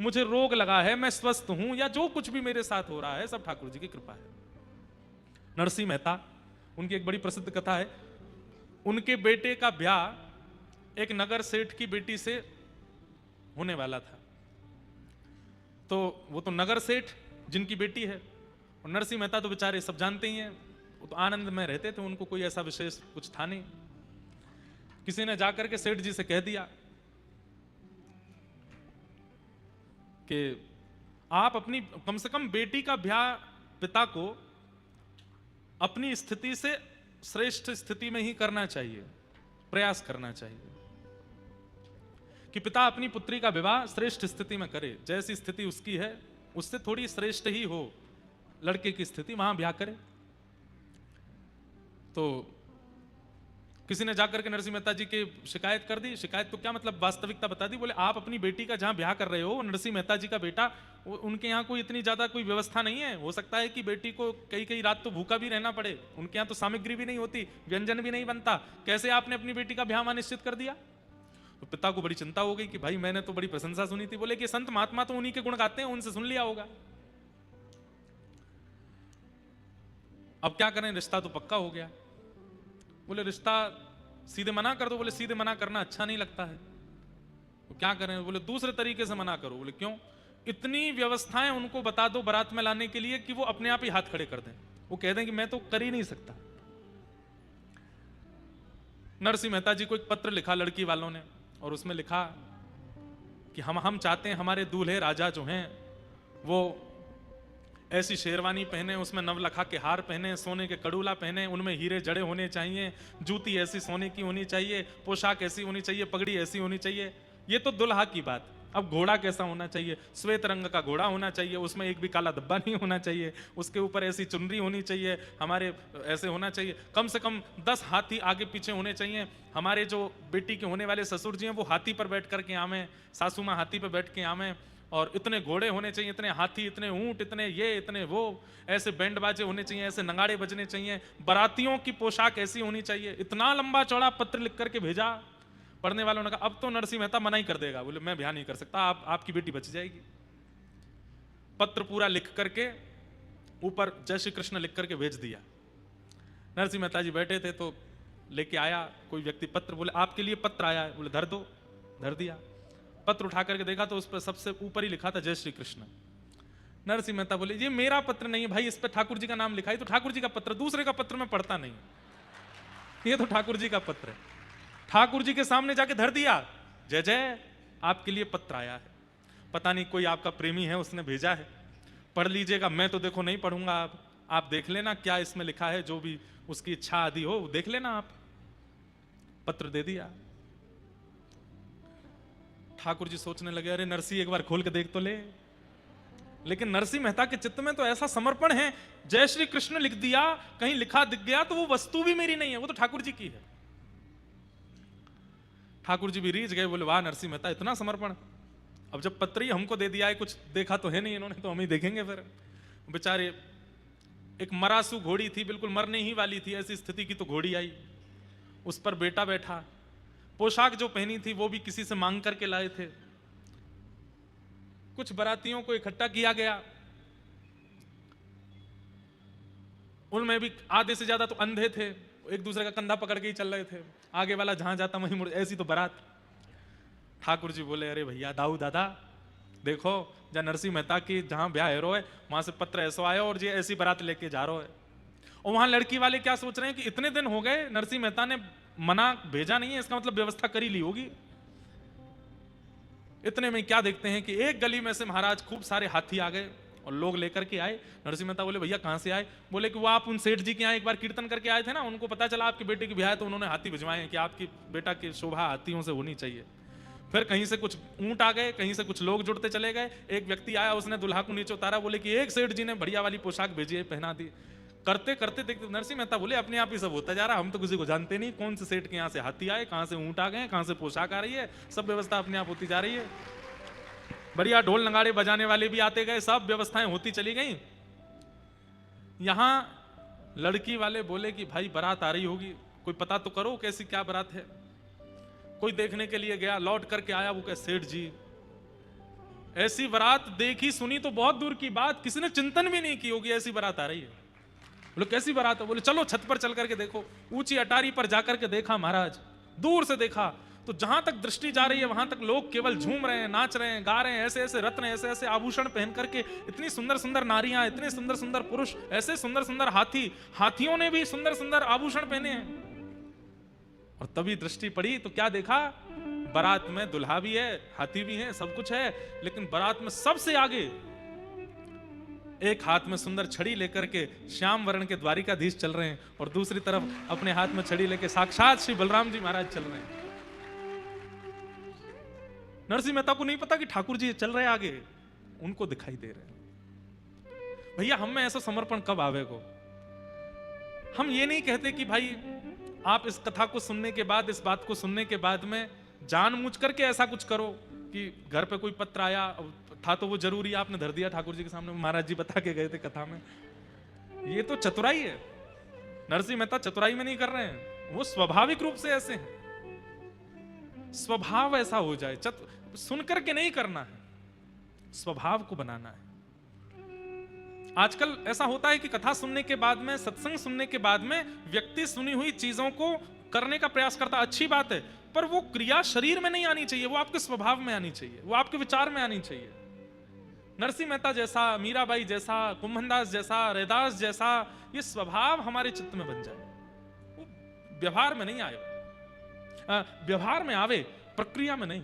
मुझे रोग लगा है, मैं स्वस्थ हूं, या जो कुछ भी मेरे साथ हो रहा है सब ठाकुर जी की कृपा है। नरसिंह मेहता, उनकी एक बड़ी प्रसिद्ध कथा है। उनके बेटे का ब्याह एक नगर सेठ की बेटी से होने वाला था। तो वो तो नगर सेठ जिनकी बेटी है, और नरसिंह मेहता तो बेचारे सब जानते ही हैं, वो तो आनंद में रहते थे, उनको कोई ऐसा विशेष कुछ था नहीं। किसी ने जाकर के सेठ जी से कह दिया कि आप अपनी कम से कम बेटी का ब्याह पिता को अपनी स्थिति से श्रेष्ठ स्थिति में ही करना चाहिए, प्रयास करना चाहिए कि पिता अपनी पुत्री का विवाह श्रेष्ठ स्थिति में करे, जैसी स्थिति उसकी है उससे थोड़ी श्रेष्ठ ही हो लड़के की स्थिति, वहां ब्याह करे। तो किसी ने जाकर के नरसिंह मेहता जी की शिकायत कर दी। शिकायत तो क्या मतलब, वास्तविकता बता दी। बोले आप अपनी बेटी का जहां ब्याह कर रहे हो, नरसिंह मेहता जी का बेटा, उनके यहाँ कोई इतनी ज्यादा कोई व्यवस्था नहीं है, हो सकता है कि बेटी को कई कई रात तो भूखा भी रहना पड़े, उनके यहाँ तो सामग्री भी नहीं होती, व्यंजन भी नहीं बनता, कैसे आपने अपनी बेटी का ब्याह निश्चित कर दिया? तो पिता को बड़ी चिंता हो गई कि भाई मैंने तो बड़ी प्रशंसा सुनी थी। बोले कि संत महात्मा तो उन्हीं के गुण गाते हैं, उनसे सुन लिया होगा, अब क्या करें, रिश्ता तो पक्का हो गया। बोले रिश्ता सीधे मना कर दो। बोले सीधे मना करना अच्छा नहीं लगता है, तो क्या करें? बोले दूसरे तरीके से मना करो। बोले क्यों? इतनी व्यवस्थाएं उनको बता दो बारात में लाने के लिए कि वो अपने आप ही हाथ खड़े कर दें, वो कह दें कि मैं तो कर ही नहीं सकता। नरसिंह मेहता जी को एक पत्र लिखा लड़की वालों ने, और उसमें लिखा कि हम चाहते हैं हमारे दूल्हे राजा जो हैं वो ऐसी शेरवानी पहने, उसमें नवलखा के हार पहने, सोने के कड़ूला पहने, उनमें हीरे जड़े होने चाहिए, जूती ऐसी सोने की होनी चाहिए, पोशाक ऐसी होनी चाहिए, पगड़ी ऐसी होनी चाहिए। ये तो दुल्हा की बात। अब घोड़ा कैसा होना चाहिए? श्वेत रंग का घोड़ा होना चाहिए, उसमें एक भी काला धब्बा नहीं होना चाहिए, उसके ऊपर ऐसी चुनरी होनी चाहिए, हमारे ऐसे होना चाहिए, कम से कम 10 हाथी आगे पीछे होने चाहिए, हमारे जो बेटी के होने वाले ससुर जी हैं वो हाथी पर बैठ करके आवे, सासू माँ हाथी पर बैठ के आवे, और इतने घोड़े होने चाहिए, इतने हाथी, इतने ऊंट, इतने ये, इतने वो, ऐसे बैंड बाजे होने चाहिए, ऐसे नगाड़े बजने चाहिए, बारातियों की पोशाक ऐसी होनी चाहिए। इतना लंबा चौड़ा पत्र लिख करके भेजा। पढ़ने वालों ने कहा अब तो नरसिंह मेहता मना ही कर देगा। बोले मैं ब्याह नहीं कर सकता, आपकी बेटी बच जाएगी। पत्र पूरा लिख करके ऊपर जय श्री कृष्ण लिख करके भेज दिया। नरसिंह मेहता जी बैठे थे तो लेके आया कोई व्यक्ति पत्र, बोले आपके लिए पत्र आया है। बोले धर दो, धर दिया। पत्र उठा करके देखा तो उस पर सबसे ऊपर ही लिखा था जय श्री कृष्ण। नरसिंह मेहता बोले ये मेरा पत्र नहीं है भाई, इस पर ठाकुर जी का नाम लिखा है, तो ठाकुर जी का पत्र, दूसरे का पत्र मैं पढ़ता नहीं, ये तो ठाकुर जी का पत्र है। ठाकुर जी के सामने जाके धर दिया, जय जय आपके लिए पत्र आया है, पता नहीं कोई आपका प्रेमी है उसने भेजा है, पढ़ लीजिएगा। मैं तो देखो नहीं पढ़ूंगा, आप देख लेना क्या इसमें लिखा है, जो भी उसकी इच्छा आदि हो देख लेना आप। पत्र दे दिया। ठाकुर जी सोचने लगे अरे नरसिंह एक बार खोल के देख तो ले। लेकिन नरसिंह मेहता के चित्त में तो ऐसा समर्पण है, जय श्री कृष्ण लिख दिया, कहीं लिखा दिख गया तो वो वस्तु भी मेरी नहीं है, वो तो ठाकुर जी की है। ठाकुर जी भी रीझ गए, बोले वाह नरसिंह मेहता इतना समर्पण। अब जब पत्र ही हमको दे दिया है, कुछ देखा तो है नहीं इन्होंने, तो हम ही देखेंगे फिर। बेचारे एक मरासू घोड़ी थी, बिल्कुल मरने ही वाली थी, ऐसी स्थिति की तो घोड़ी आई, उस पर बेटा बैठा, पोशाक जो पहनी थी वो भी किसी से मांग करके लाए थे। कुछ बारातियों को इकट्ठा किया गया, उनमें भी आधे से ज्यादा तो अंधे थे, एक दूसरे का कंधा पकड़ के ही चल रहे थे, आगे वाला जहां जाता वहीं मुड़, ऐसी तो बारात। ठाकुर जी बोले अरे भैया दाऊ दादा देखो, जहां नरसिंह मेहता की जहां ब्याह है रो है, वहां से पत्र ऐसा आया और ये ऐसी बारात लेके जा रहा है। और वहां लड़की वाले क्या सोच रहे हैं कि इतने दिन हो गए नरसिंह मेहता ने मना भेजा नहीं है, इसका मतलब व्यवस्था करी ली होगी। इतने में क्या देखते हैं कि एक गली में से महाराज खूब सारे हाथी आ गए और लोग लेकर के आए। नरसिंह मेहता बोले भैया कहां से आए? बोले कि वो आप उन सेठ जी के यहाँ एक बार कीर्तन करके आए थे ना, उनको पता चला आपके बेटे की ब्याह है तो उन्होंने हाथी भिजवाए हैं कि आपकी बेटा की शोभा हाथियों से होनी चाहिए। फिर कहीं से कुछ ऊंट आ गए, कहीं से कुछ लोग जुड़ते चले गए। एक व्यक्ति आया, उसने दुल्हा को नीचे उतारा, बोले कि एक सेठ जी ने बढ़िया वाली पोशाक भेजी है, पहना दी। करते करते देखते नरसिंह मेहता बोले अपने आप ही सब होता जा रहा, हम तो किसी को जानते नहीं, कौन से सेठ के यहाँ से हाथी आए, कहाँ से ऊंट आ गए, कहाँ से पोशाक आ रही है, सब व्यवस्था अपने आप होती जा रही है। बढ़िया ढोल नगाड़े बजाने वाले भी आते गए, सब व्यवस्थाएं होती चली गई। यहां लड़की वाले बोले कि भाई बारात आ रही होगी, कोई पता तो करो कैसी क्या बारात है। कोई देखने के लिए गया, लौट करके आया, वो कहे सेठ जी ऐसी बारात देखी सुनी तो बहुत दूर की बात, किसी ने चिंतन भी नहीं की होगी ऐसी बारात आ रही है। बोले कैसी बारात है? बोले चलो छत पर चल करके देखो। ऊंची अटारी पर जाकर के देखा महाराज, दूर से देखा तो जहां तक दृष्टि जा रही है वहां तक लोग केवल झूम रहे हैं, नाच रहे हैं, गा रहे हैं, ऐसे ऐसे रत्न, ऐसे ऐसे आभूषण पहन करके, इतनी सुंदर सुंदर नारियां, इतने सुंदर सुंदर पुरुष, ऐसे सुंदर सुंदर हाथी, हाथियों ने भी सुंदर सुंदर आभूषण पहने हैं। और तभी दृष्टि पड़ी तो क्या देखा? बारात में दुल्हा भी है, हाथी भी है, सब कुछ है, लेकिन बारात में सबसे आगे एक हाथ में सुंदर छड़ी लेकर के श्याम वर्ण के द्वारिकाधीश चल रहे हैं, और दूसरी तरफ अपने हाथ में छड़ी लेके साक्षात श्री बलराम जी महाराज चल रहे हैं। नरसिंह मेहता को नहीं पता कि ठाकुर जी चल रहे आगे, उनको दिखाई दे रहे हैं। भैया हम में ऐसा समर्पण कब आवेगो? हम ये नहीं कहते कि भाई आप इस कथा को सुनने के बाद, इस बात को सुनने के बाद में जानबूझ करके ऐसा कुछ करो कि घर पे कोई पत्र आया था तो वो जरूरी आपने धर दिया ठाकुर जी के सामने, महाराज जी बता के गए थे कथा में। ये तो चतुराई है। नरसिंह मेहता चतुराई में नहीं कर रहे हैं, वो स्वाभाविक रूप से ऐसे हैं, स्वभाव ऐसा हो जाए, सुन करके नहीं करना है, स्वभाव को बनाना है। आजकल ऐसा होता है कि कथा सुनने के बाद में, सत्संग सुनने के बाद में व्यक्ति सुनी हुई चीजों को करने का प्रयास करता, अच्छी बात है, पर वो क्रिया शरीर में नहीं आनी चाहिए, वो आपके स्वभाव में आनी चाहिए, वो आपके विचार में आनी चाहिए। नरसिंह मेहता जैसा, मीराबाई जैसा, कुंभनदास जैसा, रैदास जैसा ये स्वभाव हमारे चित्त में बन जाए, वो व्यवहार में नहीं आए, व्यवहार में आवे, प्रक्रिया में नहीं।